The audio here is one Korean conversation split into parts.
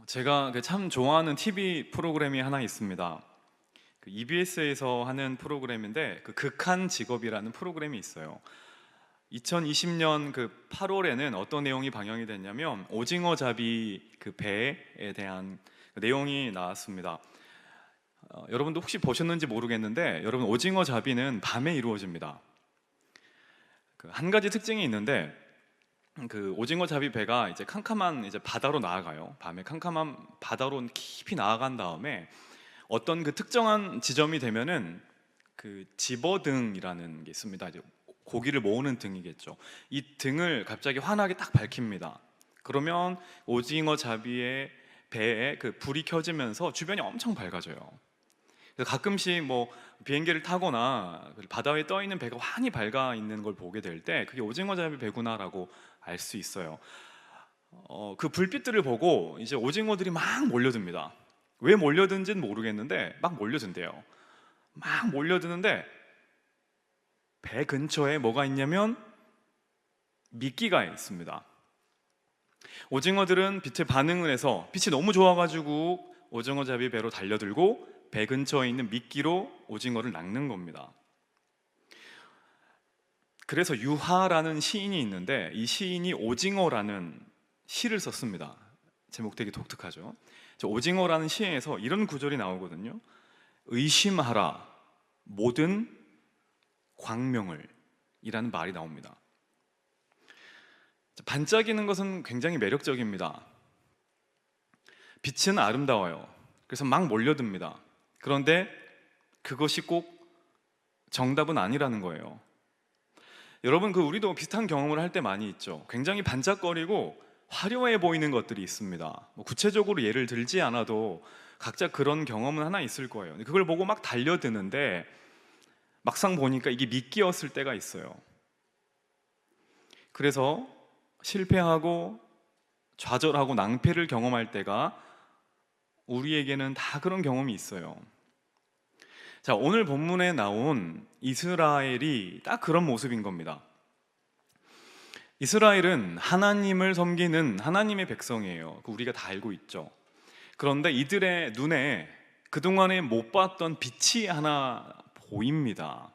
제가 참 좋아하는 TV 프로그램이 하나 있습니다. EBS에서 하는 프로그램인데 극한 직업이라는 프로그램이 있어요. 2020년 8월에는 어떤 내용이 방영이 됐냐면 오징어 잡이 배에 대한 내용이 나왔습니다. 여러분도 혹시 보셨는지 모르겠는데 여러분, 오징어 잡이는 밤에 이루어집니다. 한 가지 특징이 있는데 오징어 잡이 배가 이제 캄캄한 바다로 나아가요. 밤에 캄캄한 바다로 깊이 나아간 다음에 어떤 특정한 지점이 되면은 집어등이라는 게 있습니다. 이제 고기를 모으는 등이겠죠. 이 등을 갑자기 환하게 딱 밝힙니다. 그러면 오징어 잡이의 배에 불이 켜지면서 주변이 엄청 밝아져요. 그래서 가끔씩 비행기를 타거나 바다 위에 떠 있는 배가 환히 밝아 있는 걸 보게 될 때 그게 오징어 잡이 배구나라고 알 수 있어요. 그 불빛들을 보고 이제 오징어들이 막 몰려듭니다. 왜 몰려든지는 모르겠는데 막 몰려든대요. 막 몰려드는데 배 근처에 뭐가 있냐면 미끼가 있습니다. 오징어들은 빛에 반응을 해서 빛이 너무 좋아가지고 오징어 잡이 배로 달려들고 배 근처에 있는 미끼로 오징어를 낚는 겁니다. 그래서 유하라는 시인이 있는데 이 시인이 오징어라는 시를 썼습니다. 제목 되게 독특하죠. 오징어라는 시에서 이런 구절이 나오거든요. 의심하라 모든 광명을 이라는 말이 나옵니다. 반짝이는 것은 굉장히 매력적입니다. 빛은 아름다워요. 그래서 막 몰려듭니다. 그런데 그것이 꼭 정답은 아니라는 거예요. 여러분, 우리도 비슷한 경험을 할 때 많이 있죠. 굉장히 반짝거리고 화려해 보이는 것들이 있습니다. 구체적으로 예를 들지 않아도 각자 그런 경험은 하나 있을 거예요. 그걸 보고 막 달려드는데 막상 보니까 이게 미끼였을 때가 있어요. 그래서 실패하고 좌절하고 낭패를 경험할 때가 우리에게는 다 그런 경험이 있어요. 자, 오늘 본문에 나온 이스라엘이 딱 그런 모습인 겁니다. 이스라엘은 하나님을 섬기는 하나님의 백성이에요. 우리가 다 알고 있죠. 그런데 이들의 눈에 그동안에 못 봤던 빛이 하나 보입니다.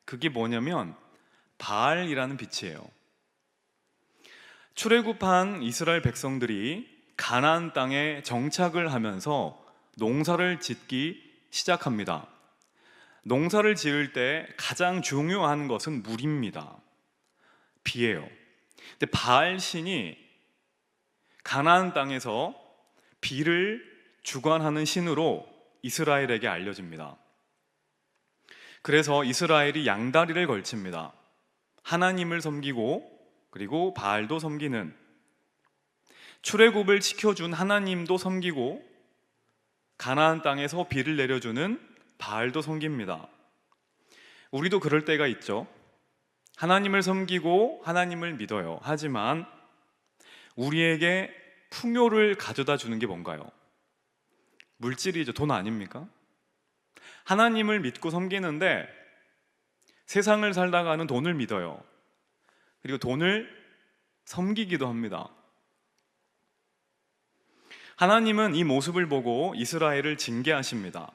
그게 뭐냐면 바알이라는 빛이에요. 출애굽한 이스라엘 백성들이 가나안 땅에 정착을 하면서 농사를 짓기 시작합니다. 농사를 지을 때 가장 중요한 것은 물입니다. 비예요. 근데 바알 신이 가나안 땅에서 비를 주관하는 신으로 이스라엘에게 알려집니다. 그래서 이스라엘이 양다리를 걸칩니다. 하나님을 섬기고 그리고 바알도 섬기는, 출애굽을 지켜준 하나님도 섬기고 가나안 땅에서 비를 내려주는 바알도 섬깁니다. 우리도 그럴 때가 있죠. 하나님을 섬기고 하나님을 믿어요. 하지만 우리에게 풍요를 가져다 주는 게 뭔가요? 물질이죠. 돈 아닙니까? 하나님을 믿고 섬기는데 세상을 살다가는 돈을 믿어요. 그리고 돈을 섬기기도 합니다. 하나님은 이 모습을 보고 이스라엘을 징계하십니다.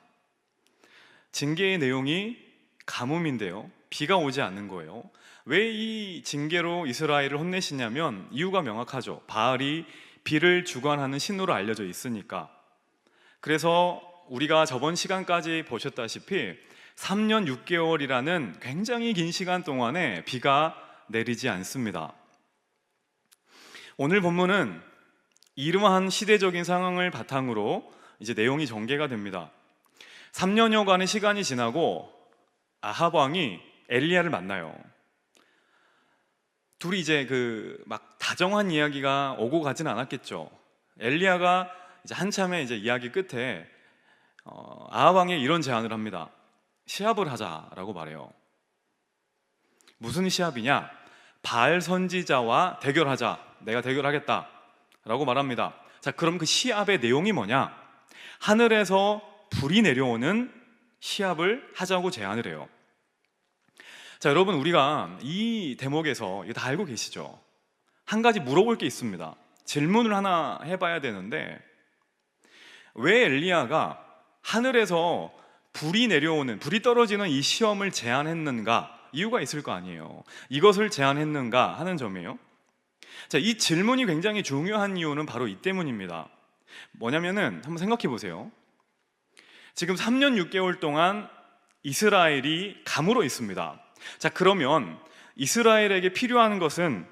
징계의 내용이 가뭄인데요, 비가 오지 않는 거예요. 왜 이 징계로 이스라엘을 혼내시냐면 이유가 명확하죠. 바알이 비를 주관하는 신으로 알려져 있으니까. 그래서 우리가 저번 시간까지 보셨다시피 3년 6개월이라는 굉장히 긴 시간 동안에 비가 내리지 않습니다. 오늘 본문은 이러한 시대적인 상황을 바탕으로 이제 내용이 전개가 됩니다. 3년여간의 시간이 지나고 아합 왕이 엘리야를 만나요. 둘이 이제 막 다정한 이야기가 오고 가진 않았겠죠. 엘리야가 이제 한참의 이제 이야기 끝에 아합 왕에 이런 제안을 합니다. 시합을 하자라고 말해요. 무슨 시합이냐? 바알 선지자와 대결하자. 내가 대결하겠다 라고 말합니다. 자, 그럼 그 시합의 내용이 뭐냐? 하늘에서 불이 내려오는 시합을 하자고 제안을 해요. 자, 여러분, 우리가 이 대목에서 이거 다 알고 계시죠? 한 가지 물어볼 게 있습니다. 질문을 하나 해봐야 되는데 왜 엘리야가 하늘에서 불이 떨어지는 이 시험을 제안했는가? 이유가 있을 거 아니에요. 이것을 제안했는가 하는 점이에요. 자, 이 질문이 굉장히 중요한 이유는 바로 이 때문입니다. 뭐냐면은 한번 생각해 보세요. 지금 3년 6개월 동안 이스라엘이 감으로 있습니다. 자, 그러면 이스라엘에게 필요한 것은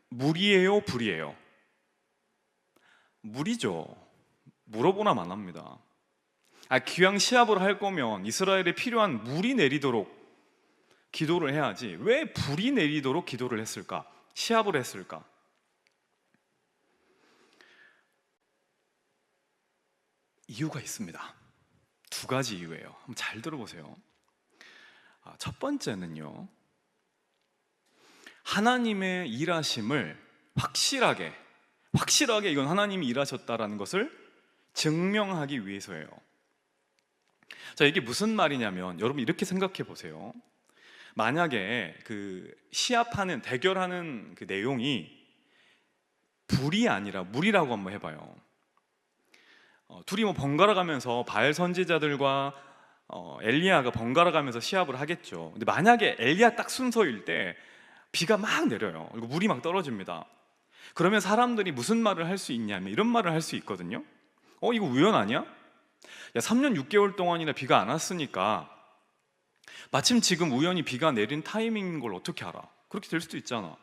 물이에요, 불이에요? 물이죠. 물어보나 마나입니다. 기왕 시합을 할 거면 이스라엘에 필요한 물이 내리도록 기도를 해야지 왜 불이 내리도록 기도를 했을까? 시합을 했을까? 이유가 있습니다. 두 가지 이유예요. 한번 잘 들어보세요. 첫 번째는요, 하나님의 일하심을 확실하게 이건 하나님이 일하셨다라는 것을 증명하기 위해서예요. 자, 이게 무슨 말이냐면 여러분 이렇게 생각해 보세요. 만약에 그 시합하는 대결하는 그 내용이 불이 아니라 물이라고 한번 해봐요. 둘이 뭐 번갈아 가면서 바알 선지자들과 엘리야가 번갈아 가면서 시합을 하겠죠. 근데 만약에 엘리야 딱 순서일 때 비가 막 내려요. 그리고 물이 막 떨어집니다. 그러면 사람들이 무슨 말을 할 수 있냐면 이런 말을 할 수 있거든요. 이거 우연 아니야? 야, 3년 6개월 동안이나 비가 안 왔으니까 마침 지금 우연히 비가 내린 타이밍인 걸 어떻게 알아? 그렇게 될 수도 있잖아.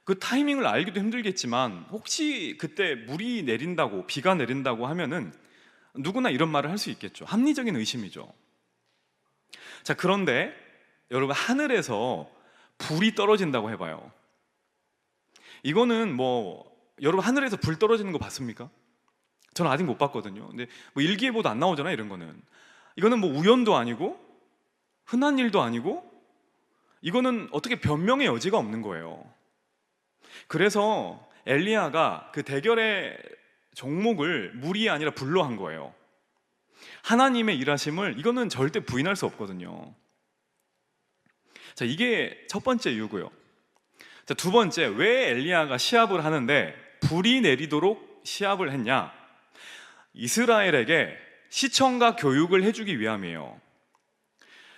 그 타이밍을 알기도 힘들겠지만 혹시 그때 물이 내린다고, 비가 내린다고 하면은 누구나 이런 말을 할 수 있겠죠. 합리적인 의심이죠. 자, 그런데 여러분 하늘에서 불이 떨어진다고 해봐요. 이거는 여러분 하늘에서 불 떨어지는 거 봤습니까? 저는 아직 못 봤거든요. 근데 일기예보도 안 나오잖아요, 이런 거는. 이거는 우연도 아니고 흔한 일도 아니고 이거는 어떻게 변명의 여지가 없는 거예요. 그래서 엘리야가 그 대결의 종목을 물이 아니라 불로 한 거예요. 하나님의 일하심을 이거는 절대 부인할 수 없거든요. 자, 이게 첫 번째 이유고요. 자, 두 번째, 왜 엘리야가 시합을 하는데 불이 내리도록 시합을 했냐? 이스라엘에게 시청각 교육을 해주기 위함이에요.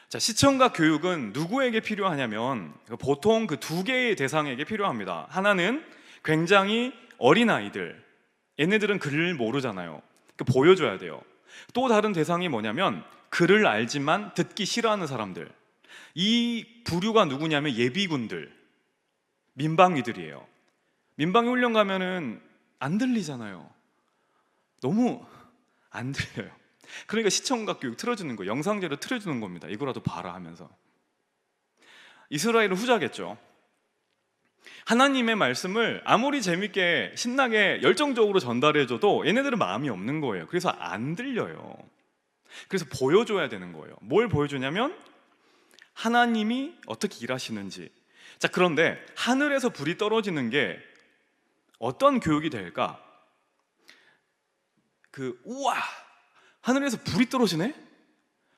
자, 시청각 교육은 누구에게 필요하냐면 보통 그 두 개의 대상에게 필요합니다. 하나는 굉장히 어린 아이들, 얘네들은 글을 모르잖아요. 보여줘야 돼요. 또 다른 대상이 뭐냐면 글을 알지만 듣기 싫어하는 사람들. 이 부류가 누구냐면 예비군들, 민방위들이에요. 민방위 훈련 가면은 안 들리잖아요. 너무 안 들려요. 그러니까 시청각 교육 틀어주는 거, 영상제로 틀어주는 겁니다. 이거라도 봐라 하면서. 이스라엘은 후자겠죠. 하나님의 말씀을 아무리 재밌게 신나게 열정적으로 전달해줘도 얘네들은 마음이 없는 거예요. 그래서 안 들려요. 그래서 보여줘야 되는 거예요. 뭘 보여주냐면 하나님이 어떻게 일하시는지. 자, 그런데 하늘에서 불이 떨어지는 게 어떤 교육이 될까? 우와, 하늘에서 불이 떨어지네?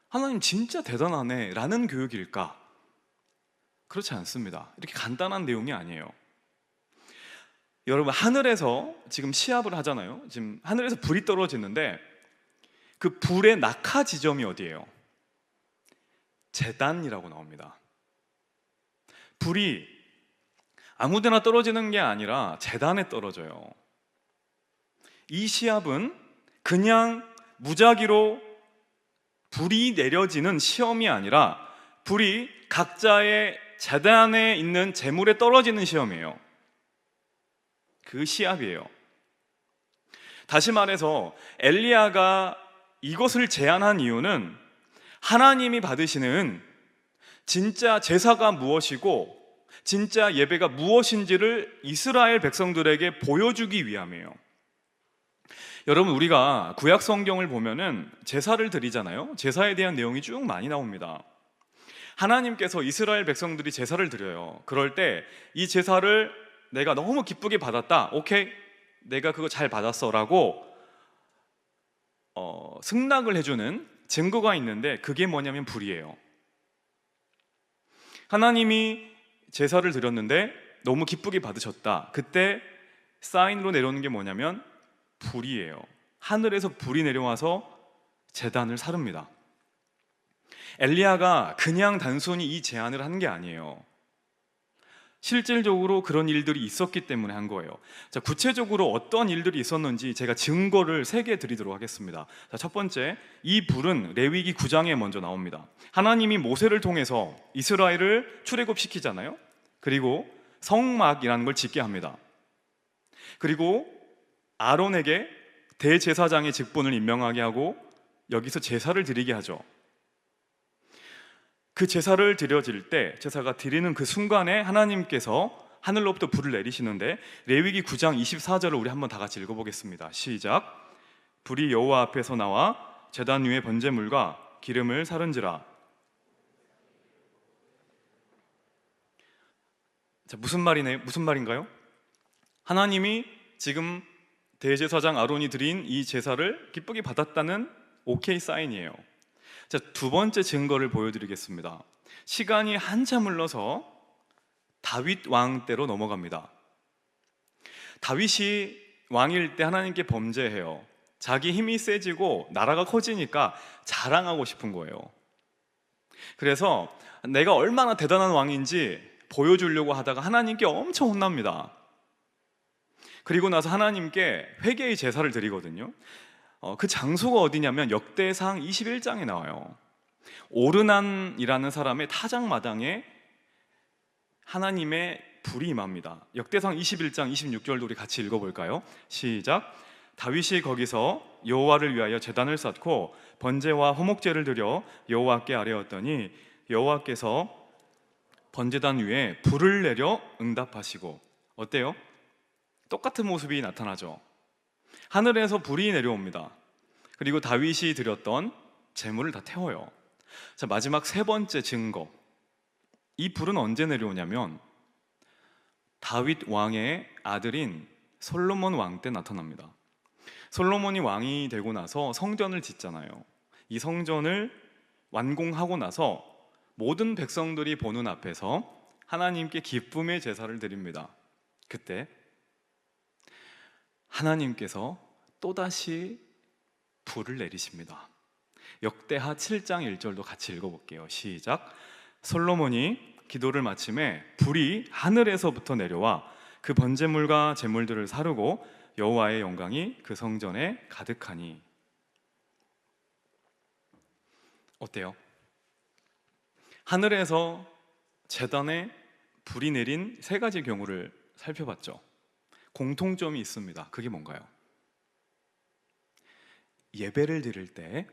하나님 진짜 대단하네 라는 교육일까? 그렇지 않습니다. 이렇게 간단한 내용이 아니에요. 여러분, 하늘에서 지금 시합을 하잖아요. 지금 하늘에서 불이 떨어지는데 그 불의 낙하 지점이 어디예요? 제단이라고 나옵니다. 불이 아무데나 떨어지는 게 아니라 제단에 떨어져요. 이 시합은 그냥 무작위로 불이 내려지는 시험이 아니라 불이 각자의 제단에 있는 재물에 떨어지는 시험이에요. 그 시합이에요. 다시 말해서 엘리야가 이것을 제안한 이유는 하나님이 받으시는 진짜 제사가 무엇이고 진짜 예배가 무엇인지를 이스라엘 백성들에게 보여주기 위함이에요. 여러분, 우리가 구약 성경을 보면은 제사를 드리잖아요. 제사에 대한 내용이 쭉 많이 나옵니다. 하나님께서 이스라엘 백성들이 제사를 드려요. 그럴 때 이 제사를 내가 너무 기쁘게 받았다. 오케이, 내가 그거 잘 받았어 라고 승낙을 해주는 증거가 있는데 그게 뭐냐면 불이에요. 하나님이 제사를 드렸는데 너무 기쁘게 받으셨다. 그때 사인으로 내려오는 게 뭐냐면 불이에요. 하늘에서 불이 내려와서 제단을 사릅니다. 엘리야가 그냥 단순히 이 제안을 한 게 아니에요. 실질적으로 그런 일들이 있었기 때문에 한 거예요. 자, 구체적으로 어떤 일들이 있었는지 제가 증거를 3개 드리도록 하겠습니다. 자, 첫 번째, 이 불은 레위기 9장에 먼저 나옵니다. 하나님이 모세를 통해서 이스라엘을 출애굽시키잖아요. 그리고 성막이라는 걸 짓게 합니다. 그리고 아론에게 대제사장의 직분을 임명하게 하고 여기서 제사를 드리게 하죠. 그 제사를 드려질 때, 제사가 드리는 그 순간에 하나님께서 하늘로부터 불을 내리시는데, 레위기 9장 24절을 우리 한번 다 같이 읽어보겠습니다. 시작. 불이 여호와 앞에서 나와 제단 위에 번제물과 기름을 사른지라. 자, 무슨 말인가요? 하나님이 지금 대제사장 아론이 드린 이 제사를 기쁘게 받았다는 오케이 사인이에요. 자, 두 번째 증거를 보여드리겠습니다. 시간이 한참 흘러서 다윗 왕 때로 넘어갑니다. 다윗이 왕일 때 하나님께 범죄해요. 자기 힘이 세지고 나라가 커지니까 자랑하고 싶은 거예요. 그래서 내가 얼마나 대단한 왕인지 보여주려고 하다가 하나님께 엄청 혼납니다. 그리고 나서 하나님께 회개의 제사를 드리거든요. 그 장소가 어디냐면 역대상 21장에 나와요. 오르난이라는 사람의 타작마당에 하나님의 불이 임합니다. 역대상 21장 26절도 우리 같이 읽어볼까요? 시작. 다윗이 거기서 여호와를 위하여 제단을 쌓고 번제와 화목제를 드려 여호와께 아뢰었더니 여호와께서 번제단 위에 불을 내려 응답하시고. 어때요? 똑같은 모습이 나타나죠. 하늘에서 불이 내려옵니다. 그리고 다윗이 드렸던 제물을 다 태워요. 자, 마지막 3번째 증거. 이 불은 언제 내려오냐면 다윗 왕의 아들인 솔로몬 왕 때 나타납니다. 솔로몬이 왕이 되고 나서 성전을 짓잖아요. 이 성전을 완공하고 나서 모든 백성들이 보는 앞에서 하나님께 기쁨의 제사를 드립니다. 그때 하나님께서 또다시 불을 내리십니다. 역대하 7장 1절도 같이 읽어볼게요. 시작. 솔로몬이 기도를 마침에 불이 하늘에서부터 내려와 그 번제물과 제물들을 사르고 여호와의 영광이 그 성전에 가득하니. 어때요? 하늘에서 제단에 불이 내린 3가지 경우를 살펴봤죠. 공통점이 있습니다. 그게 뭔가요? 예배를 드릴 때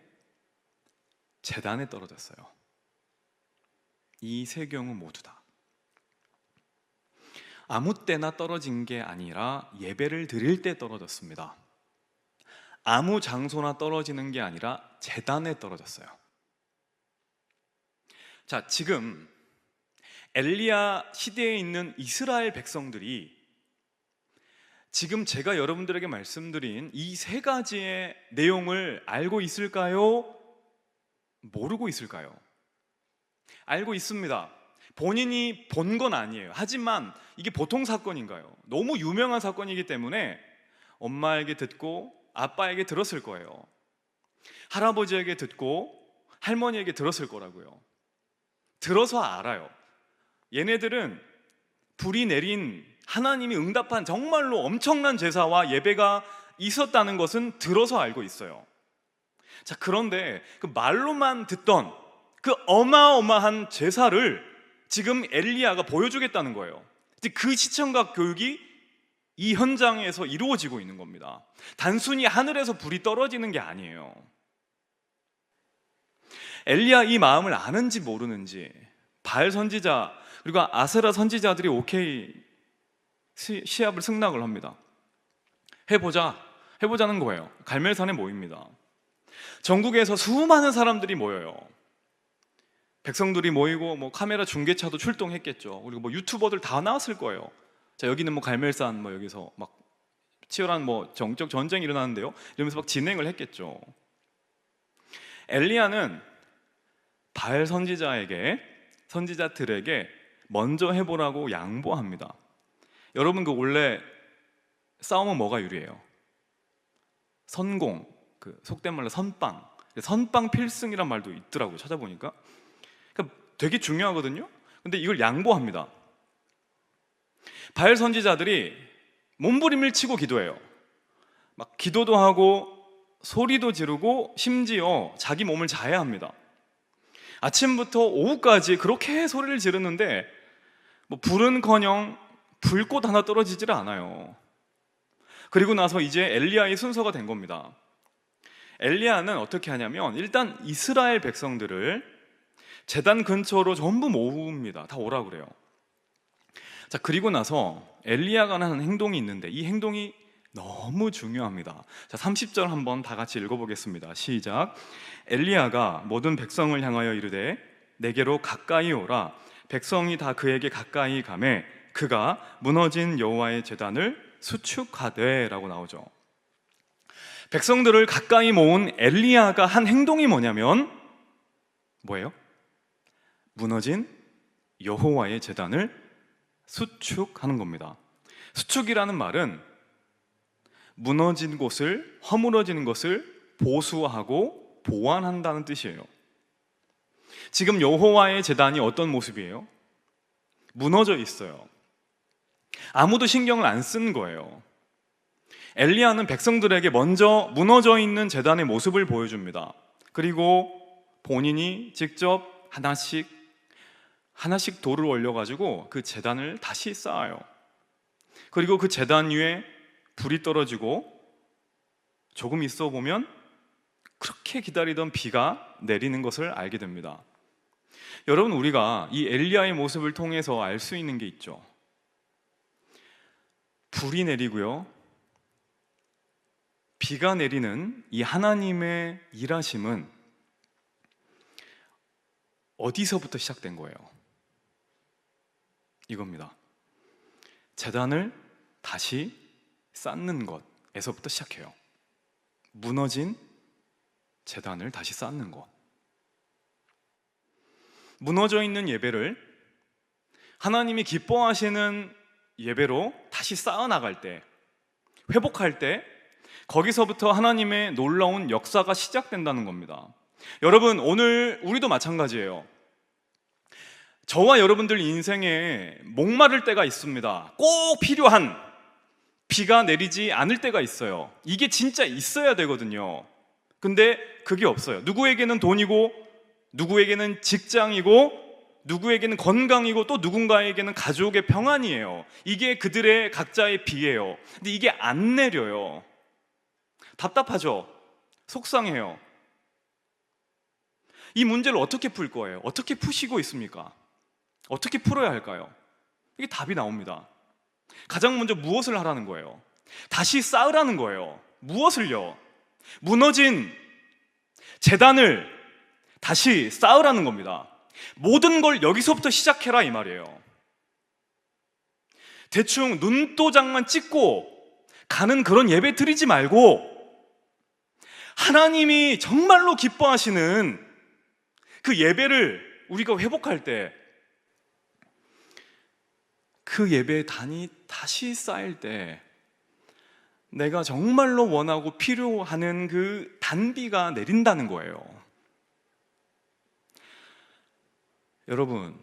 제단에 떨어졌어요. 이 3경우 모두 다 아무 때나 떨어진 게 아니라 예배를 드릴 때 떨어졌습니다. 아무 장소나 떨어지는 게 아니라 제단에 떨어졌어요. 자, 지금 엘리야 시대에 있는 이스라엘 백성들이 지금 제가 여러분들에게 말씀드린 이 3가지의 내용을 알고 있을까요? 모르고 있을까요? 알고 있습니다. 본인이 본 건 아니에요. 하지만 이게 보통 사건인가요? 너무 유명한 사건이기 때문에 엄마에게 듣고 아빠에게 들었을 거예요. 할아버지에게 듣고 할머니에게 들었을 거라고요. 들어서 알아요. 얘네들은 불이 내린 하나님이 응답한 정말로 엄청난 제사와 예배가 있었다는 것은 들어서 알고 있어요. 자, 그런데 그 말로만 듣던 그 어마어마한 제사를 지금 엘리야가 보여주겠다는 거예요. 그 시청각 교육이 이 현장에서 이루어지고 있는 겁니다. 단순히 하늘에서 불이 떨어지는 게 아니에요. 엘리야 이 마음을 아는지 모르는지 바알 선지자 그리고 아세라 선지자들이 오케이 시합을 승낙을 합니다. 해보자는 거예요. 갈멜산에 모입니다. 전국에서 수많은 사람들이 모여요. 백성들이 모이고 뭐 카메라 중계차도 출동했겠죠. 그리고 뭐 유튜버들 다 나왔을 거예요. 자, 여기는 뭐 갈멜산 뭐 여기서 막 치열한 뭐 정적 전쟁이 일어나는데요. 이러면서 막 진행을 했겠죠. 엘리야는 바알 선지자들에게 먼저 해보라고 양보합니다. 여러분, 그 원래 싸움은 뭐가 유리해요? 선공, 그 속된 말로 선빵 필승이란 말도 있더라고요. 찾아보니까. 그러니까 되게 중요하거든요. 근데 이걸 양보합니다. 바엘 선지자들이 몸부림을 치고 기도해요. 막 기도도 하고 소리도 지르고 심지어 자기 몸을 자해합니다. 아침부터 오후까지 그렇게 소리를 지르는데 뭐 불은커녕 불꽃 하나 떨어지질 않아요. 그리고 나서 이제 엘리야의 순서가 된 겁니다. 엘리야는 어떻게 하냐면 일단 이스라엘 백성들을 제단 근처로 전부 모읍니다. 다 오라 그래요. 자, 그리고 나서 엘리야가 하는 행동이 있는데 이 행동이 너무 중요합니다. 자, 30절 한번 다 같이 읽어보겠습니다. 시작. 엘리야가 모든 백성을 향하여 이르되 내게로 가까이 오라. 백성이 다 그에게 가까이 가매 그가 무너진 여호와의 제단을 수축하되 라고 나오죠. 백성들을 가까이 모은 엘리야가 한 행동이 뭐냐면 뭐예요? 무너진 여호와의 제단을 수축하는 겁니다. 수축이라는 말은 무너진 곳을, 허물어지는 것을 보수하고 보완한다는 뜻이에요. 지금 여호와의 제단이 어떤 모습이에요? 무너져 있어요. 아무도 신경을 안 쓴 거예요. 엘리야는 백성들에게 먼저 무너져 있는 제단의 모습을 보여줍니다. 그리고 본인이 직접 하나씩 돌을 올려가지고 그 제단을 다시 쌓아요. 그리고 그 제단 위에 불이 떨어지고 조금 있어 보면 그렇게 기다리던 비가 내리는 것을 알게 됩니다. 여러분, 우리가 이 엘리야의 모습을 통해서 알 수 있는 게 있죠. 불이 내리고요, 비가 내리는 이 하나님의 일하심은 어디서부터 시작된 거예요? 이겁니다. 제단을 다시 쌓는 것에서부터 시작해요. 무너진 제단을 다시 쌓는 것. 무너져 있는 예배를 하나님이 기뻐하시는 예배로 다시 쌓아나갈 때, 회복할 때 거기서부터 하나님의 놀라운 역사가 시작된다는 겁니다. 여러분, 오늘 우리도 마찬가지예요. 저와 여러분들 인생에 목마를 때가 있습니다. 꼭 필요한 비가 내리지 않을 때가 있어요. 이게 진짜 있어야 되거든요. 근데 그게 없어요. 누구에게는 돈이고, 누구에게는 직장이고, 누구에게는 건강이고, 또 누군가에게는 가족의 평안이에요. 이게 그들의 각자의 비예요. 근데 이게 안 내려요. 답답하죠? 속상해요. 이 문제를 어떻게 풀 거예요? 어떻게 푸시고 있습니까? 어떻게 풀어야 할까요? 이게 답이 나옵니다. 가장 먼저 무엇을 하라는 거예요? 다시 쌓으라는 거예요. 무엇을요? 무너진 제단을 다시 쌓으라는 겁니다. 모든 걸 여기서부터 시작해라 이 말이에요. 대충 눈도장만 찍고 가는 그런 예배 드리지 말고 하나님이 정말로 기뻐하시는 그 예배를 우리가 회복할 때, 그 예배의 단이 다시 쌓일 때 내가 정말로 원하고 필요하는 그 단비가 내린다는 거예요. 여러분,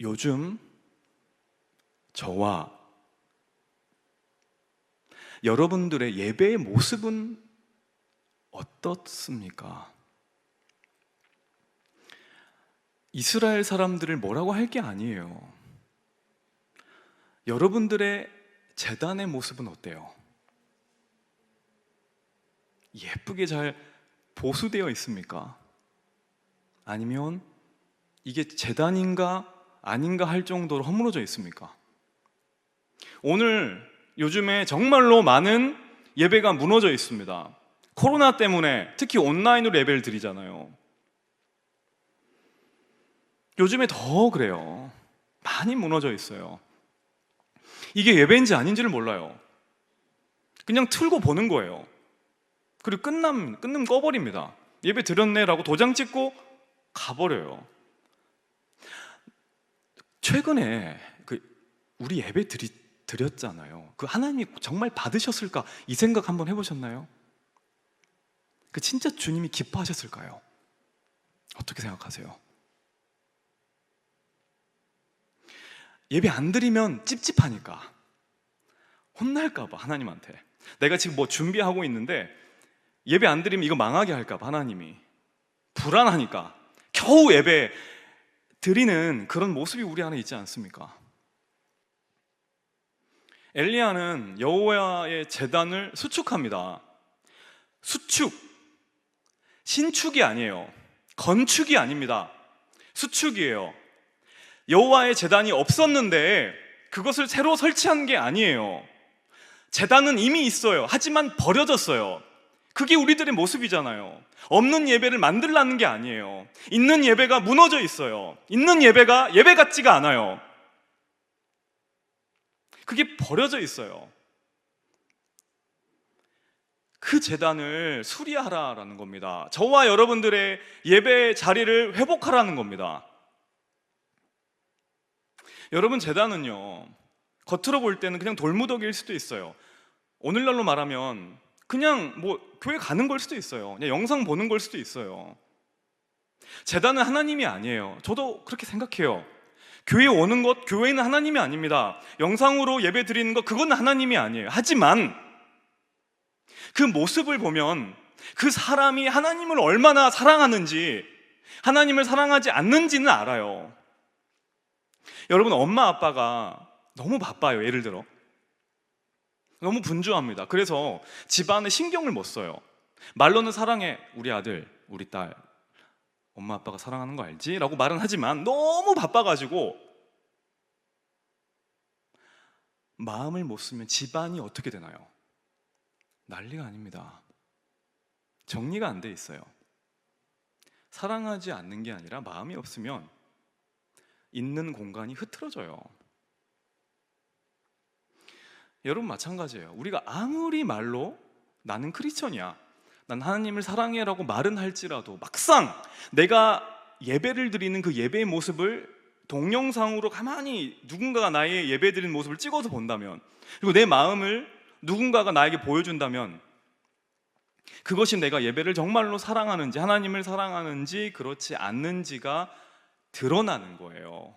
요즘 저와 여러분들의 예배의 모습은 어떻습니까? 이스라엘 사람들을 뭐라고 할 게 아니에요. 여러분들의 제단의 모습은 어때요? 예쁘게 잘 보수되어 있습니까? 아니면 이게 제단인가 아닌가 할 정도로 허물어져 있습니까? 오늘 요즘에 정말로 많은 예배가 무너져 있습니다. 코로나 때문에 특히 온라인으로 예배를 드리잖아요. 요즘에 더 그래요. 많이 무너져 있어요. 이게 예배인지 아닌지를 몰라요. 그냥 틀고 보는 거예요. 그리고 끝나면 꺼버립니다. 예배 드렸네라고 도장 찍고 가버려요. 최근에 우리 예배 드렸잖아요. 그 하나님이 정말 받으셨을까? 이 생각 한번 해보셨나요? 그 진짜 주님이 기뻐하셨을까요? 어떻게 생각하세요? 예배 안 드리면 찝찝하니까, 혼날까봐 하나님한테. 내가 지금 뭐 준비하고 있는데 예배 안 드리면 이거 망하게 할까봐 하나님이 불안하니까 겨우 예배 드리는 그런 모습이 우리 안에 있지 않습니까? 엘리야는 여호와의 제단을 수축합니다. 수축, 신축이 아니에요. 건축이 아닙니다. 수축이에요. 여호와의 제단이 없었는데 그것을 새로 설치한 게 아니에요. 제단은 이미 있어요. 하지만 버려졌어요. 그게 우리들의 모습이잖아요. 없는 예배를 만들라는 게 아니에요. 있는 예배가 무너져 있어요. 있는 예배가 예배 같지가 않아요. 그게 버려져 있어요. 그 제단을 수리하라라는 겁니다. 저와 여러분들의 예배 자리를 회복하라는 겁니다. 여러분, 제단은요, 겉으로 볼 때는 그냥 돌무더기일 수도 있어요. 오늘날로 말하면 그냥 뭐 교회 가는 걸 수도 있어요. 그냥 영상 보는 걸 수도 있어요. 제단은 하나님이 아니에요. 저도 그렇게 생각해요. 교회에 오는 것, 교회는 하나님이 아닙니다. 영상으로 예배 드리는 것, 그건 하나님이 아니에요. 하지만 그 모습을 보면 그 사람이 하나님을 얼마나 사랑하는지, 하나님을 사랑하지 않는지는 알아요. 여러분, 엄마 아빠가 너무 바빠요. 예를 들어 너무 분주합니다. 그래서 집안에 신경을 못 써요. 말로는 사랑해, 우리 아들, 우리 딸, 엄마 아빠가 사랑하는 거 알지? 라고 말은 하지만 너무 바빠가지고 마음을 못 쓰면 집안이 어떻게 되나요? 난리가 아닙니다. 정리가 안 돼 있어요. 사랑하지 않는 게 아니라 마음이 없으면 있는 공간이 흐트러져요. 여러분, 마찬가지예요. 우리가 아무리 말로 나는 크리스천이야, 난 하나님을 사랑해라고 말은 할지라도 막상 내가 예배를 드리는 그 예배의 모습을 동영상으로 가만히 누군가가 나의 예배 드리는 모습을 찍어서 본다면, 그리고 내 마음을 누군가가 나에게 보여준다면, 그것이 내가 예배를 정말로 사랑하는지, 하나님을 사랑하는지 그렇지 않는지가 드러나는 거예요.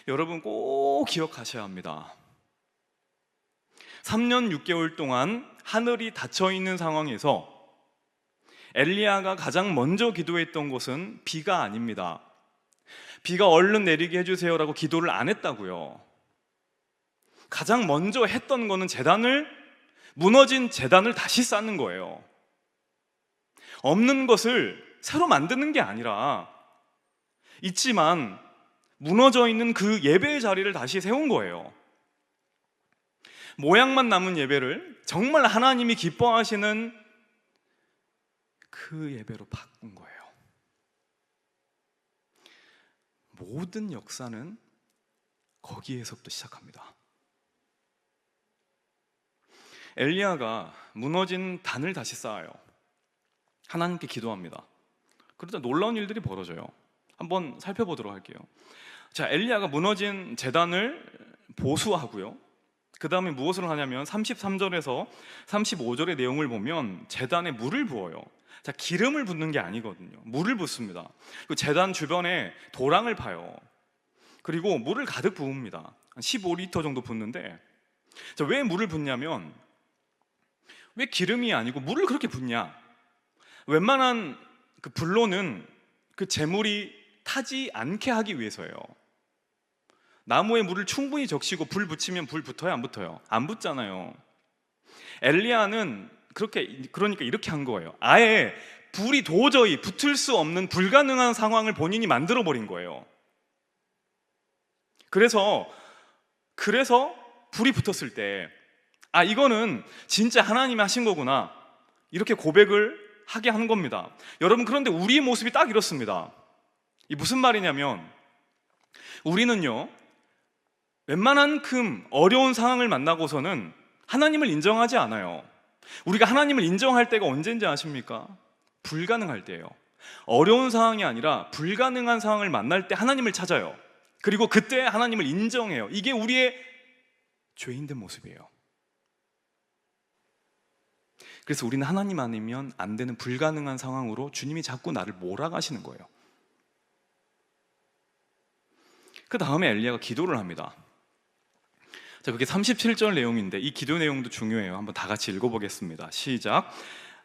여러분, 꼭 기억하셔야 합니다. 3년 6개월 동안 하늘이 닫혀 있는 상황에서 엘리야가 가장 먼저 기도했던 것은 비가 아닙니다. 비가 얼른 내리게 해주세요라고 기도를 안 했다고요. 가장 먼저 했던 거는 무너진 제단을 다시 쌓는 거예요. 없는 것을 새로 만드는 게 아니라 있지만 무너져 있는 그 예배의 자리를 다시 세운 거예요. 모양만 남은 예배를 정말 하나님이 기뻐하시는 그 예배로 바꾼 거예요. 모든 역사는 거기에서부터 시작합니다. 엘리야가 무너진 단을 다시 쌓아요. 하나님께 기도합니다. 그러다 놀라운 일들이 벌어져요. 한번 살펴보도록 할게요. 자, 엘리야가 무너진 제단을 보수하고요. 그 다음에 무엇을 하냐면 33절에서 35절의 내용을 보면 제단에 물을 부어요. 자, 기름을 붓는 게 아니거든요. 물을 붓습니다. 그 제단 주변에 도랑을 파요. 그리고 물을 가득 부읍니다. 한 15리터 정도 붓는데, 자, 왜 물을 붓냐면, 왜 기름이 아니고 물을 그렇게 붓냐? 웬만한 그 불로는 그 재물이 타지 않게 하기 위해서예요. 나무에 물을 충분히 적시고 불 붙이면 불 붙어요? 안 붙어요? 안 붙잖아요. 엘리야는 그러니까 이렇게 한 거예요. 아예 불이 도저히 붙을 수 없는 불가능한 상황을 본인이 만들어 버린 거예요. 그래서 불이 붙었을 때, 아, 이거는 진짜 하나님이 하신 거구나, 이렇게 고백을 하게 하는 겁니다. 여러분, 그런데 우리의 모습이 딱 이렇습니다. 이 무슨 말이냐면, 우리는요, 웬만한큼 어려운 상황을 만나고서는 하나님을 인정하지 않아요. 우리가 하나님을 인정할 때가 언제인지 아십니까? 불가능할 때예요. 어려운 상황이 아니라 불가능한 상황을 만날 때 하나님을 찾아요. 그리고 그때 하나님을 인정해요. 이게 우리의 죄인된 모습이에요. 그래서 우리는 하나님 아니면 안 되는 불가능한 상황으로 주님이 자꾸 나를 몰아가시는 거예요. 그 다음에 엘리야가 기도를 합니다. 자, 그게 37절 내용인데 이 기도 내용도 중요해요. 한번 다 같이 읽어보겠습니다. 시작.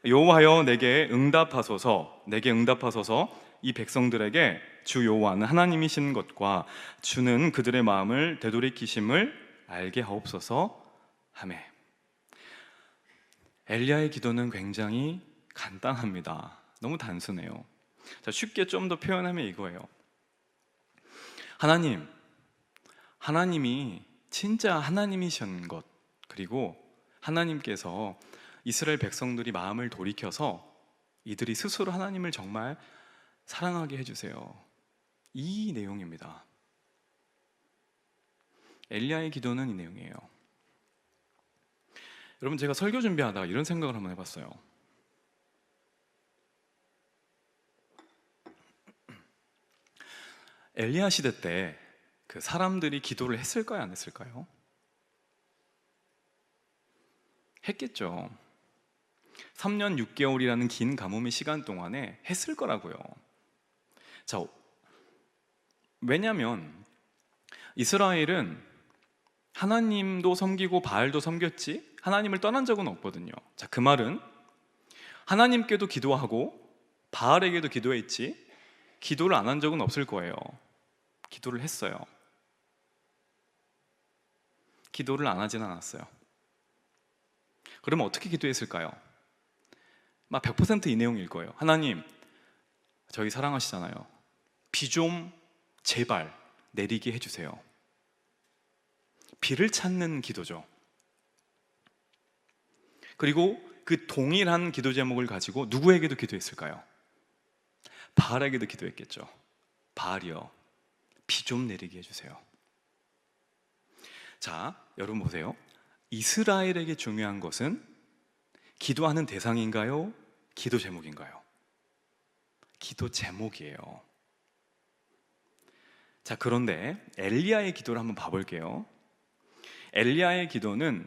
여호와여 내게 응답하소서, 내게 응답하소서. 이 백성들에게 주 여호와는 하나님이신 것과 주는 그들의 마음을 되돌이키심을 알게 하옵소서 하매. 엘리야의 기도는 굉장히 간단합니다. 너무 단순해요. 자, 쉽게 좀 더 표현하면 이거예요. 하나님이 진짜 하나님이신 것, 그리고 하나님께서 이스라엘 백성들이 마음을 돌이켜서 이들이 스스로 하나님을 정말 사랑하게 해주세요. 이 내용입니다. 엘리야의 기도는 이 내용이에요. 여러분, 제가 설교 준비하다가 이런 생각을 한번 해봤어요. 엘리야 시대 때 그 사람들이 기도를 했을까요? 안 했을까요? 했겠죠. 3년 6개월이라는 긴 가뭄의 시간 동안에 했을 거라고요. 자, 왜냐하면 이스라엘은 하나님도 섬기고 바알도 섬겼지 하나님을 떠난 적은 없거든요. 자, 그 말은 하나님께도 기도하고 바알에게도 기도했지 기도를 안 한 적은 없을 거예요. 기도를 했어요. 기도를 안 하진 않았어요. 그러면 어떻게 기도했을까요? 막 100% 이 내용일 거예요. 하나님, 저희 사랑하시잖아요. 비 좀 제발 내리게 해주세요. 비를 찾는 기도죠. 그리고 그 동일한 기도 제목을 가지고 누구에게도 기도했을까요? 바알에게도 기도했겠죠. 바알이여, 비 좀 내리게 해주세요. 자, 여러분 보세요. 이스라엘에게 중요한 것은 기도하는 대상인가요? 기도 제목인가요? 기도 제목이에요. 자, 그런데 엘리야의 기도를 한번 봐볼게요. 엘리야의 기도는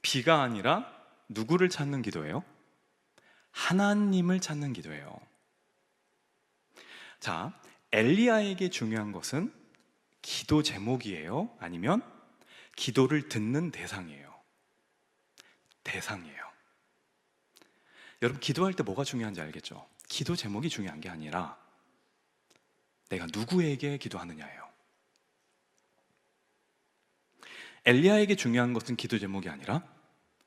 비가 아니라 누구를 찾는 기도예요? 하나님을 찾는 기도예요. 자, 엘리야에게 중요한 것은 기도 제목이에요? 아니면 기도를 듣는 대상이에요? 대상이에요. 여러분, 기도할 때 뭐가 중요한지 알겠죠? 기도 제목이 중요한 게 아니라 내가 누구에게 기도하느냐예요. 엘리야에게 중요한 것은 기도 제목이 아니라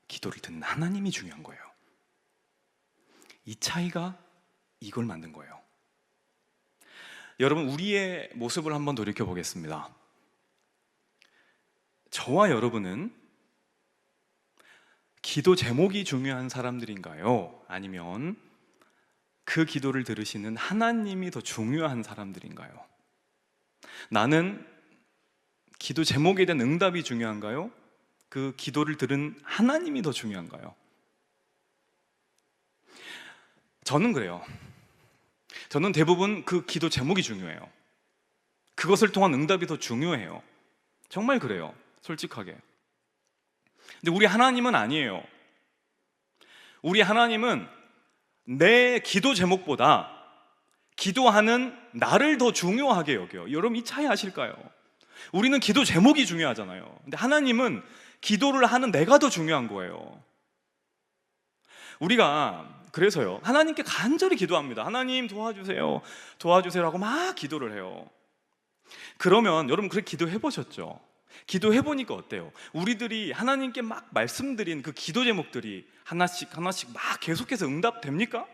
기도를 듣는 하나님이 중요한 거예요. 이 차이가 이걸 만든 거예요. 여러분, 우리의 모습을 한번 돌이켜 보겠습니다. 저와 여러분은 기도 제목이 중요한 사람들인가요? 아니면 그 기도를 들으시는 하나님이 더 중요한 사람들인가요? 나는 기도 제목에 대한 응답이 중요한가요? 그 기도를 들은 하나님이 더 중요한가요? 저는 그래요. 저는 대부분 그 기도 제목이 중요해요. 그것을 통한 응답이 더 중요해요. 정말 그래요. 솔직하게. 근데 우리 하나님은 아니에요. 우리 하나님은 내 기도 제목보다 기도하는 나를 더 중요하게 여겨요. 여러분, 이 차이 아실까요? 우리는 기도 제목이 중요하잖아요. 근데 하나님은 기도를 하는 내가 더 중요한 거예요. 우리가 그래서요, 하나님께 간절히 기도합니다. 하나님 도와주세요, 도와주세요라고 막 기도를 해요. 그러면 여러분, 그렇게 기도해 보셨죠? 기도해 보니까 어때요? 우리들이 하나님께 막 말씀드린 그 기도 제목들이 하나씩 하나씩 막 계속해서 응답됩니까?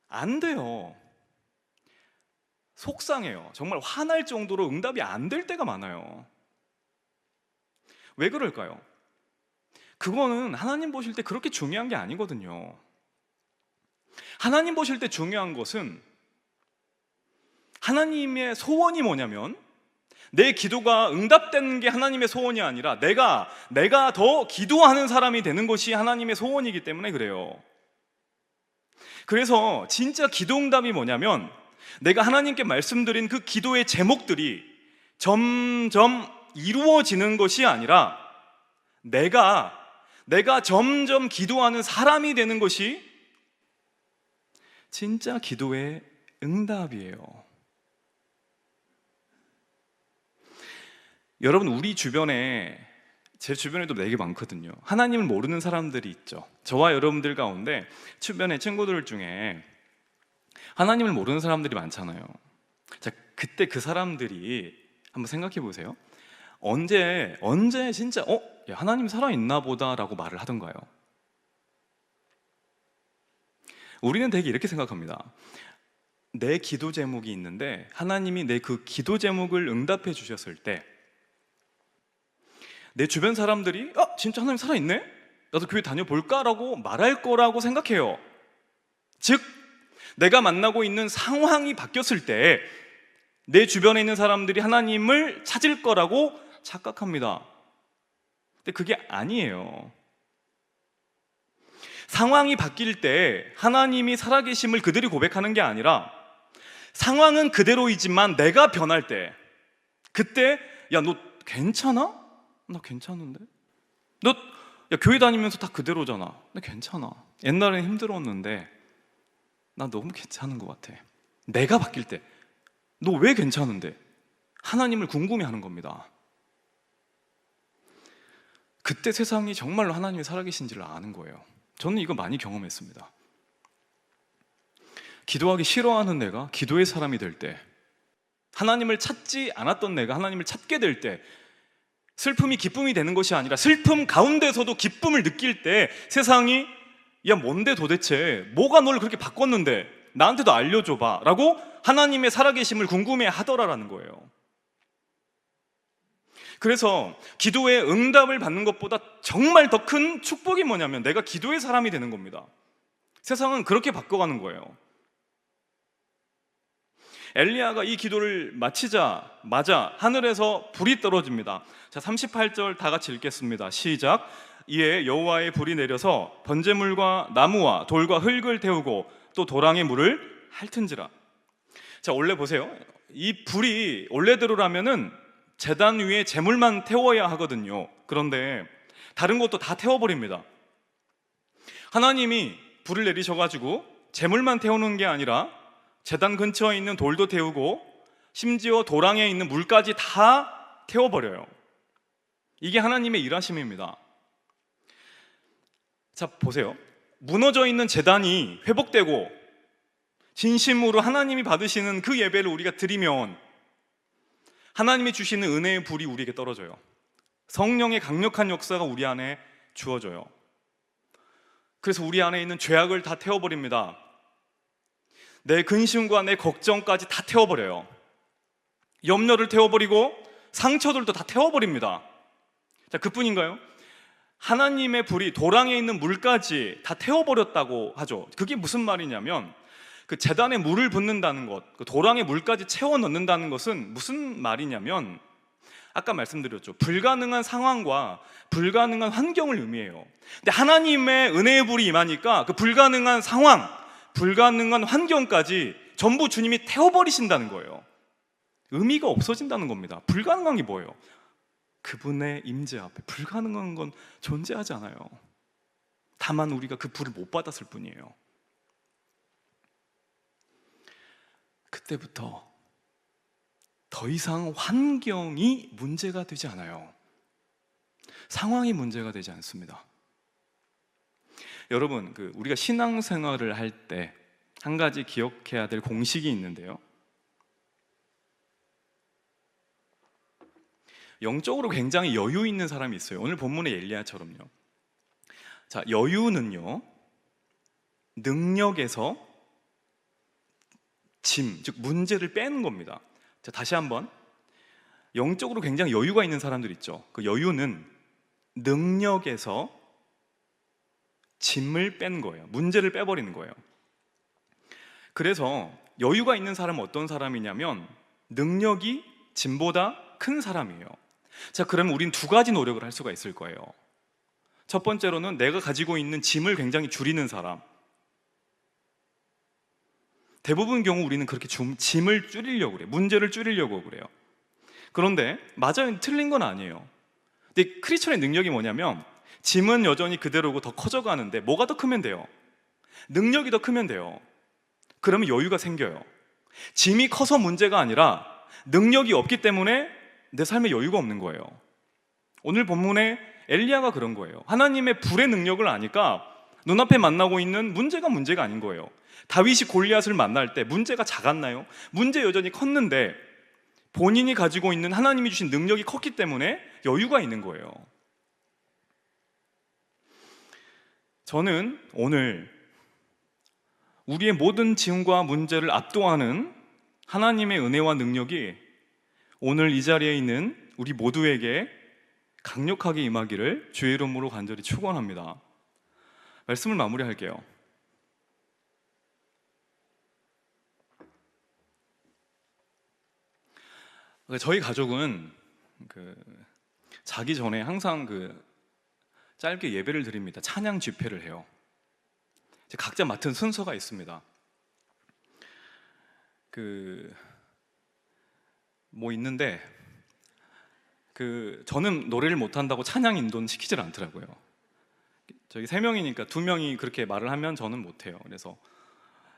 안 돼요. 속상해요. 정말 화날 정도로 응답이 안 될 때가 많아요. 왜 그럴까요? 그거는 하나님 보실 때 그렇게 중요한 게 아니거든요. 하나님 보실 때 중요한 것은, 하나님의 소원이 뭐냐면 내 기도가 응답되는 게 하나님의 소원이 아니라 내가 더 기도하는 사람이 되는 것이 하나님의 소원이기 때문에 그래요. 그래서 진짜 기도 응답이 뭐냐면 내가 하나님께 말씀드린 그 기도의 제목들이 점점 이루어지는 것이 아니라 내가 점점 기도하는 사람이 되는 것이 진짜 기도의 응답이에요. 여러분, 우리 주변에, 제 주변에도 되게 많거든요. 하나님을 모르는 사람들이 있죠. 저와 여러분들 가운데 주변의 친구들 중에 하나님을 모르는 사람들이 많잖아요. 자, 그때 그 사람들이 한번 생각해 보세요. 언제 진짜 야, 하나님 살아있나 보다라고 말을 하던가요? 우리는 되게 이렇게 생각합니다. 내 기도 제목이 있는데 하나님이 내 그 기도 제목을 응답해 주셨을 때 내 주변 사람들이 진짜 하나님 살아있네? 나도 교회 다녀볼까라고 말할 거라고 생각해요. 즉, 내가 만나고 있는 상황이 바뀌었을 때 내 주변에 있는 사람들이 하나님을 찾을 거라고 착각합니다. 근데 그게 아니에요. 상황이 바뀔 때 하나님이 살아계심을 그들이 고백하는 게 아니라 상황은 그대로이지만 내가 변할 때, 그때 야, 너 괜찮아? 나 괜찮은데? 너 야, 교회 다니면서 다 그대로잖아. 나 괜찮아. 옛날엔 힘들었는데 나 너무 괜찮은 것 같아. 내가 바뀔 때 너 왜 괜찮은데? 하나님을 궁금해하는 겁니다. 그때 세상이 정말로 하나님이 살아계신지를 아는 거예요. 저는 이거 많이 경험했습니다. 기도하기 싫어하는 내가 기도의 사람이 될 때, 하나님을 찾지 않았던 내가 하나님을 찾게 될 때, 슬픔이 기쁨이 되는 것이 아니라 슬픔 가운데서도 기쁨을 느낄 때 세상이 야, 뭔데 도대체? 뭐가 널 그렇게 바꿨는데 나한테도 알려줘봐 라고 하나님의 살아계심을 궁금해 하더라라는 거예요. 그래서 기도의 응답을 받는 것보다 정말 더 큰 축복이 뭐냐면 내가 기도의 사람이 되는 겁니다. 세상은 그렇게 바꿔가는 거예요. 엘리야가 이 기도를 마치자마자 하늘에서 불이 떨어집니다. 자, 38절 다 같이 읽겠습니다. 시작. 이에 여호와의 불이 내려서 번제물과 나무와 돌과 흙을 태우고 또 도랑의 물을 핥은지라. 자, 원래 보세요. 이 불이 원래대로라면은 제단 위에 제물만 태워야 하거든요. 그런데 다른 것도 다 태워버립니다. 하나님이 불을 내리셔가지고 제물만 태우는 게 아니라 제단 근처에 있는 돌도 태우고 심지어 도랑에 있는 물까지 다 태워버려요. 이게 하나님의 일하심입니다. 자, 보세요. 무너져 있는 제단이 회복되고 진심으로 하나님이 받으시는 그 예배를 우리가 드리면 하나님이 주시는 은혜의 불이 우리에게 떨어져요. 성령의 강력한 역사가 우리 안에 주어져요. 그래서 우리 안에 있는 죄악을 다 태워버립니다. 내 근심과 내 걱정까지 다 태워버려요. 염려를 태워버리고 상처들도 다 태워버립니다. 자, 그뿐인가요? 하나님의 불이 도랑에 있는 물까지 다 태워버렸다고 하죠. 그게 무슨 말이냐면 그 제단에 물을 붓는다는 것, 그 도랑에 물까지 채워 넣는다는 것은 무슨 말이냐면 아까 말씀드렸죠. 불가능한 상황과 불가능한 환경을 의미해요. 근데 하나님의 은혜의 불이 임하니까 그 불가능한 상황, 불가능한 환경까지 전부 주님이 태워버리신다는 거예요. 의미가 없어진다는 겁니다. 불가능한 게 뭐예요? 그분의 임재 앞에 불가능한 건 존재하지 않아요. 다만 우리가 그 불을 못 받았을 뿐이에요. 그때부터 더 이상 환경이 문제가 되지 않아요. 상황이 문제가 되지 않습니다. 여러분, 우리가 신앙생활을 할 때 한 가지 기억해야 될 공식이 있는데요. 영적으로 굉장히 여유 있는 사람이 있어요. 오늘 본문의 엘리야처럼요. 자, 여유는요, 능력에서 짐, 즉 문제를 빼는 겁니다. 자, 다시 한번. 영적으로 굉장히 여유가 있는 사람들 있죠. 그 여유는 능력에서 짐을 뺀 거예요. 문제를 빼버리는 거예요. 그래서 여유가 있는 사람은 어떤 사람이냐면 능력이 짐보다 큰 사람이에요. 자, 그러면 우린 두 가지 노력을 할 수가 있을 거예요. 첫 번째로는 내가 가지고 있는 짐을 굉장히 줄이는 사람. 대부분 경우 우리는 그렇게 짐을 줄이려고 그래요. 문제를 줄이려고 그래요. 그런데 맞아요. 틀린 건 아니에요. 근데 크리스천의 능력이 뭐냐면 짐은 여전히 그대로고 더 커져가는데 뭐가 더 크면 돼요? 능력이 더 크면 돼요. 그러면 여유가 생겨요. 짐이 커서 문제가 아니라 능력이 없기 때문에 내 삶에 여유가 없는 거예요. 오늘 본문에 엘리야가 그런 거예요. 하나님의 불의 능력을 아니까 눈앞에 만나고 있는 문제가 아닌 거예요. 다윗이 골리앗을 만날 때 문제가 작았나요? 문제 여전히 컸는데 본인이 가지고 있는 하나님이 주신 능력이 컸기 때문에 여유가 있는 거예요. 저는 오늘 우리의 모든 짐과 문제를 압도하는 하나님의 은혜와 능력이 오늘 이 자리에 있는 우리 모두에게 강력하게 임하기를 주의 이름으로 간절히 축원합니다. 말씀을 마무리할게요. 저희 가족은 자기 전에 항상 짧게 예배를 드립니다. 찬양 집회를 해요. 각자 맡은 순서가 있습니다. 있는데 저는 노래를 못한다고 찬양 인도는 시키질 않더라고요. 저희 3명이니까 2명이 그렇게 말을 하면 저는 못해요. 그래서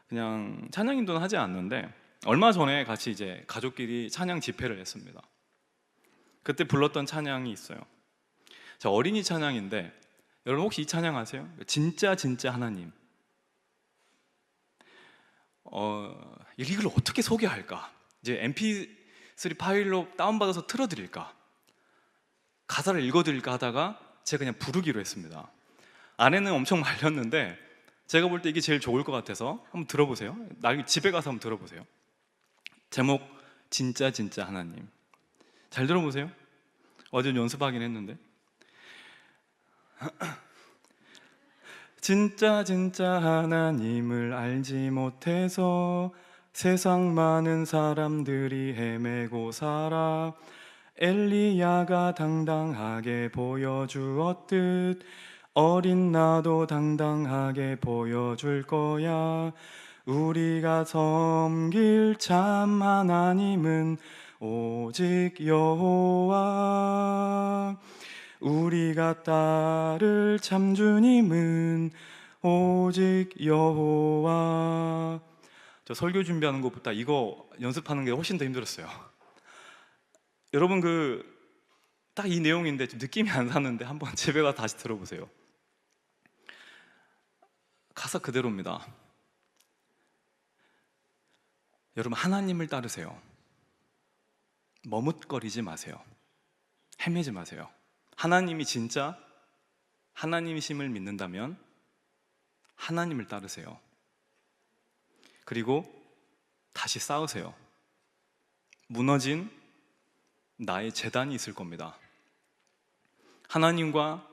그냥 찬양 인도는 하지 않는데 얼마 전에 같이 이제 가족끼리 찬양 집회를 했습니다. 그때 불렀던 찬양이 있어요. 어린이 찬양인데 여러분 혹시 이 찬양 아세요? 진짜 하나님. 이걸 어떻게 소개할까? 이제 MP3 파일로 다운받아서 틀어드릴까? 가사를 읽어드릴까 하다가 제가 그냥 부르기로 했습니다. 아내는 엄청 말렸는데 제가 볼 때 이게 제일 좋을 것 같아서 한번 들어보세요. 나중에 집에 가서 한번 들어보세요. 제목 진짜 하나님. 잘 들어보세요. 어제 연습하긴 했는데 진짜 하나님을 알지 못해서 세상 많은 사람들이 헤매고 살아. 엘리야가 당당하게 보여주었듯 어린 나도 당당하게 보여줄 거야. 우리가 섬길 참 하나님은 오직 여호와. 우리가 따를 참 주님은 오직 여호와. 저 설교 준비하는 것보다 이거 연습하는 게 훨씬 더 힘들었어요. 여러분 딱 이 내용인데 좀 느낌이 안 사는데 한번 집에 가서 다시 들어보세요. 가사 그대로입니다. 여러분 하나님을 따르세요. 머뭇거리지 마세요. 헤매지 마세요. 하나님이 진짜 하나님이심을 믿는다면 하나님을 따르세요. 그리고 다시 쌓으세요. 무너진 나의 재단이 있을 겁니다. 하나님과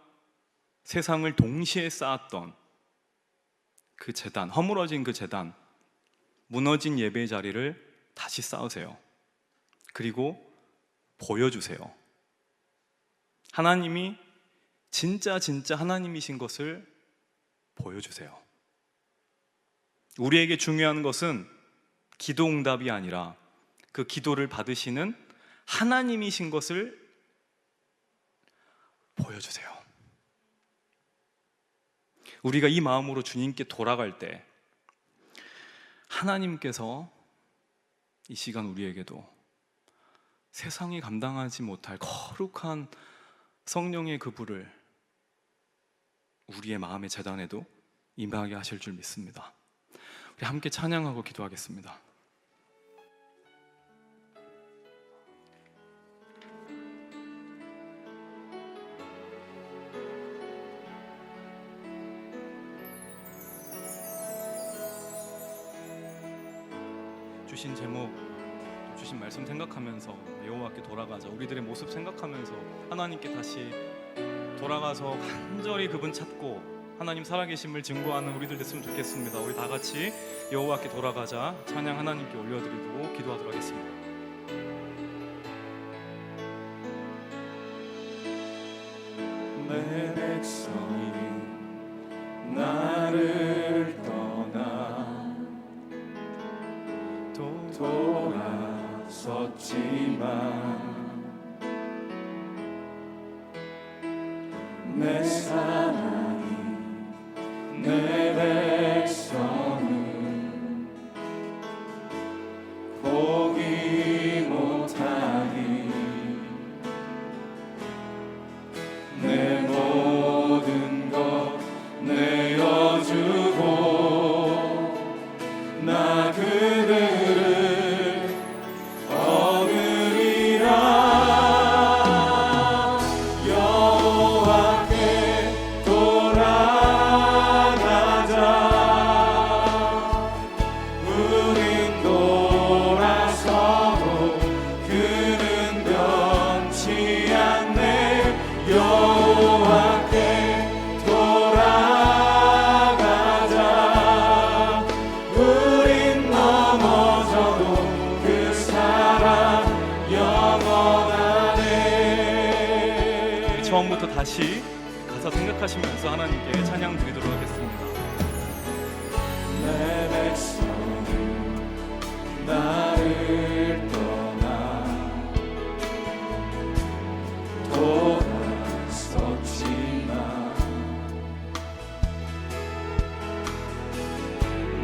세상을 동시에 쌓았던 그 재단, 허물어진 그 재단, 무너진 예배의 자리를 다시 쌓으세요. 그리고 보여주세요. 하나님이 진짜 하나님이신 것을 보여주세요. 우리에게 중요한 것은 기도 응답이 아니라 그 기도를 받으시는 하나님이신 것을 보여주세요. 우리가 이 마음으로 주님께 돌아갈 때 하나님께서 이 시간 우리에게도 세상이 감당하지 못할 거룩한 성령의 그 불을 우리의 마음의 재단에도 임하게 하실 줄 믿습니다. 우리 함께 찬양하고 기도하겠습니다. 주신 제목, 주신 말씀 생각하면서 여호와께 돌아가자. 우리들의 모습 생각하면서 하나님께 다시 돌아가서 간절히 그분 찾고 하나님 살아계심을 증거하는 우리들 됐으면 좋겠습니다. 우리 다 같이 여호와께 돌아가자. 찬양 하나님께 올려드리고 기도하도록 하겠습니다. 내 백성이 나를 떠나 내 사랑이 내 백성을 포기 못하리. 내 모든 것 내어주고 나 그들을 얻으리라. 여호와께 돌아가자. 우린 돌아서도 그는 변치 않네. 여호와께 돌아가자. 우린 넘어져도 그 사랑 영원하네. 처음부터 다시 가사 생각하시면서 하나님께 찬양 드리도록 하겠습니다. 내 백성은 나를 떠나 돌아섰지만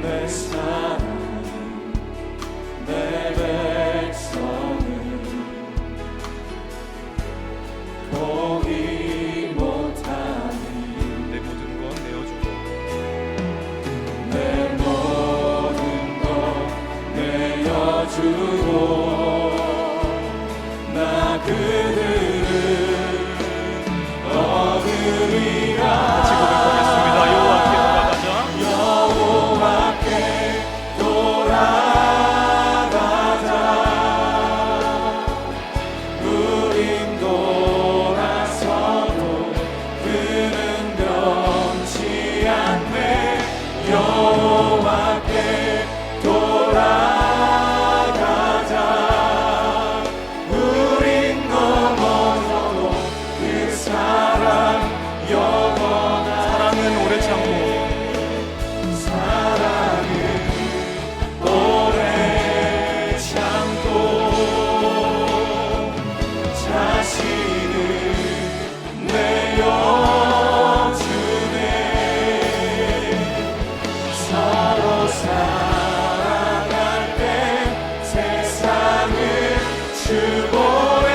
내 사랑이 내 백성을 포기 못하니. 내 모든 것 내어주고 내 모든 것 내어주고 나 그들을 얻으리라. 같이 고백하겠습니다. 여호와께 돌아가자. 여호와께 돌아가자. 우린 돌아서도 그는 변치 않네. 여호와께 돌아가자. 우린 넘어져도 그 사랑 영원하네. 사랑은 오래 참고 사랑은 오래 참고 자신을 내어주네. 서로 사랑할 때 세상을 추보해.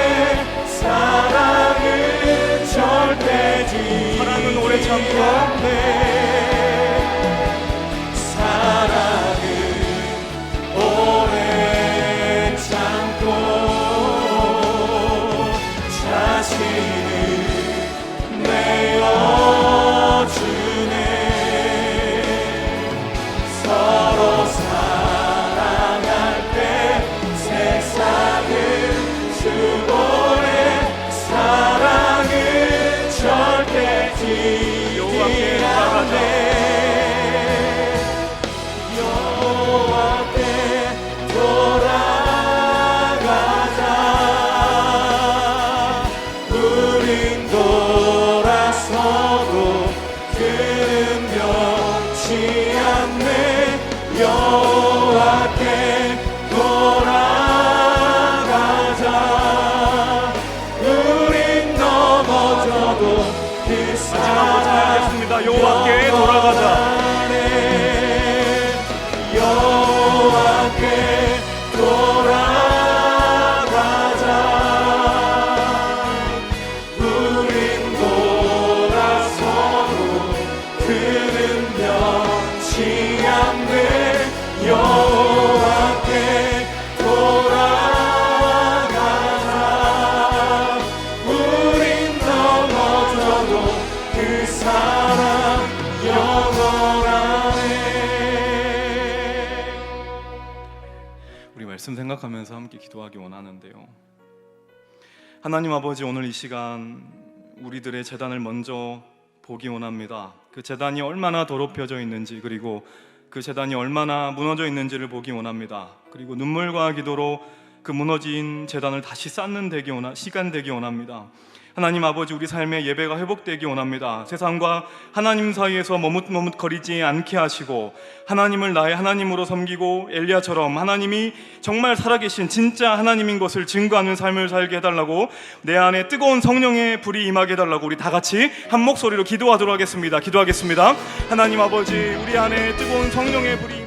사랑은 절대 지지 사랑은 오래 참고 않네. 사랑은 오래 참고 자신을 내어주네. 서로 사랑할 때 세상을 추보해. 사랑은 절대 지지 여호와께 않네. 여호와께 돌아가자. 우린 돌아서도 그는 변치 않네. 여호와께 돌아가자. 우린 넘어져도 그 마지막으로 사랑 찬양하겠습니다. 여호와께 돌아가자. 여호와께 돌아가자. 우린 돌아서도 그는 변치 않네. 여호와께 돌아가자. 우린 넘어져도 그 사랑 영원하네. 우리 말씀 생각하면서 함께 기도하기 원하는데요. 하나님 아버지, 오늘 이 시간 우리들의 제단을 먼저 보기 원합니다. 그 제단이 얼마나 더럽혀져 있는지, 그리고 그 제단이 얼마나 무너져 있는지를 보기 원합니다. 그리고 눈물과 기도로 그 무너진 제단을 다시 쌓는 시간 되기 원합니다. 하나님 아버지, 우리 삶의 예배가 회복되기 원합니다. 세상과 하나님 사이에서 머뭇머뭇거리지 않게 하시고 하나님을 나의 하나님으로 섬기고 엘리야처럼 하나님이 정말 살아계신 진짜 하나님인 것을 증거하는 삶을 살게 해달라고, 내 안에 뜨거운 성령의 불이 임하게 해달라고 우리 다 같이 한 목소리로 기도하도록 하겠습니다. 기도하겠습니다. 하나님 아버지, 우리 안에 뜨거운 성령의 불이